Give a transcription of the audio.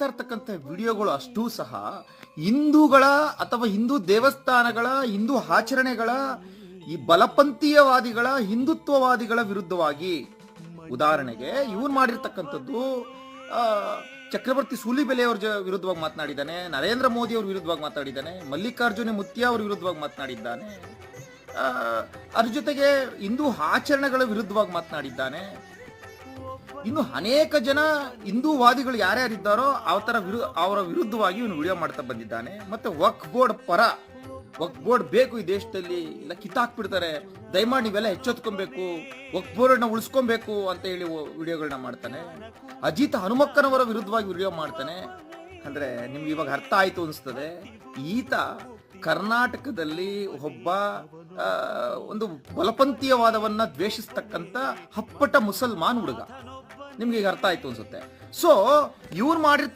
ಮಾಡ್ತಾ ಇರ್ತಕ್ಕಂಥ ವಿಡಿಯೋಗಳು ಅಷ್ಟೂ ಸಹ ಹಿಂದೂಗಳ ಅಥವಾ ಹಿಂದೂ ದೇವಸ್ಥಾನಗಳ, ಹಿಂದೂ ಆಚರಣೆಗಳ, ಈ ಬಲಪಂಥೀಯವಾದಿಗಳ, ಹಿಂದುತ್ವವಾದಿಗಳ ವಿರುದ್ಧವಾಗಿ. ಉದಾಹರಣೆಗೆ ಇವನು ಮಾಡಿರ್ತಕ್ಕಂಥದ್ದು ಚಕ್ರವರ್ತಿ ಸೂಲಿಬೆಲೆ ಅವ್ರ ವಿರುದ್ಧವಾಗಿ ಮಾತನಾಡಿದ್ದಾನೆ, ನರೇಂದ್ರ ಮೋದಿ ಅವ್ರ ವಿರುದ್ಧವಾಗಿ ಮಾತಾಡಿದ್ದಾನೆ, ಮಲ್ಲಿಕಾರ್ಜುನ ಮುತ್ಯ ಅವ್ರ ವಿರುದ್ಧವಾಗಿ ಮಾತನಾಡಿದ್ದಾನೆ, ಅದ್ರ ಜೊತೆಗೆ ಹಿಂದೂ ಆಚರಣೆಗಳ ವಿರುದ್ಧವಾಗಿ ಮಾತನಾಡಿದ್ದಾನೆ. ಇನ್ನು ಅನೇಕ ಜನ ಹಿಂದೂವಾದಿಗಳು ಯಾರ್ಯಾರಿದ್ದಾರೋ ಅವರ ವಿರುದ್ಧವಾಗಿ ಇವನು ವಿಡಿಯೋ ಮಾಡ್ತಾ ಬಂದಿದ್ದಾನೆ. ಮತ್ತೆ ವಕ್ಫ್ ಬೋರ್ಡ್ ಪರ, ವಕ್ಫ್ ಬೋರ್ಡ್ ಬೇಕು ಈ ದೇಶದಲ್ಲಿ, ಇಲ್ಲ ಕಿತ್ತಾಕ್ಬಿಡ್ತಾರೆ, ದಯಮಾಡಿ ನೀವೆಲ್ಲ ಎಚ್ಚೆತ್ಕೊಬೇಕು, ವಕ್ಫ್ ಬೋರ್ಡ್ನ ಉಳಿಸ್ಕೊಬೇಕು ಅಂತ ಹೇಳಿ ವಿಡಿಯೋಗಳನ್ನ ಮಾಡ್ತಾನೆ. ಅಜಿತ್ ಹನುಮಕ್ಕನವರ ವಿರುದ್ಧವಾಗಿ ವಿಡಿಯೋ ಮಾಡ್ತಾನೆ. ಅಂದ್ರೆ ನಿಮ್ಗೆ ಇವಾಗ ಅರ್ಥ ಆಯ್ತು ಅನಿಸ್ತದೆ, ಈತ ಕರ್ನಾಟಕದಲ್ಲಿ ಒಬ್ಬ ಒಂದು ಬಲಪಂಥೀಯವಾದವನ್ನ ದ್ವೇಷಿಸ್ತಕ್ಕಂಥ ಹಪ್ಪಟ ಮುಸಲ್ಮಾನ್ ಹುಡುಗ. ನಿಮ್ಗೆ ಈಗ ಅರ್ಥ ಆಯ್ತು ಅನ್ಸುತ್ತೆ. ಸೊ ಇವ್ರು ಮಾಡಿರ್ತಕ್ಕಂಥ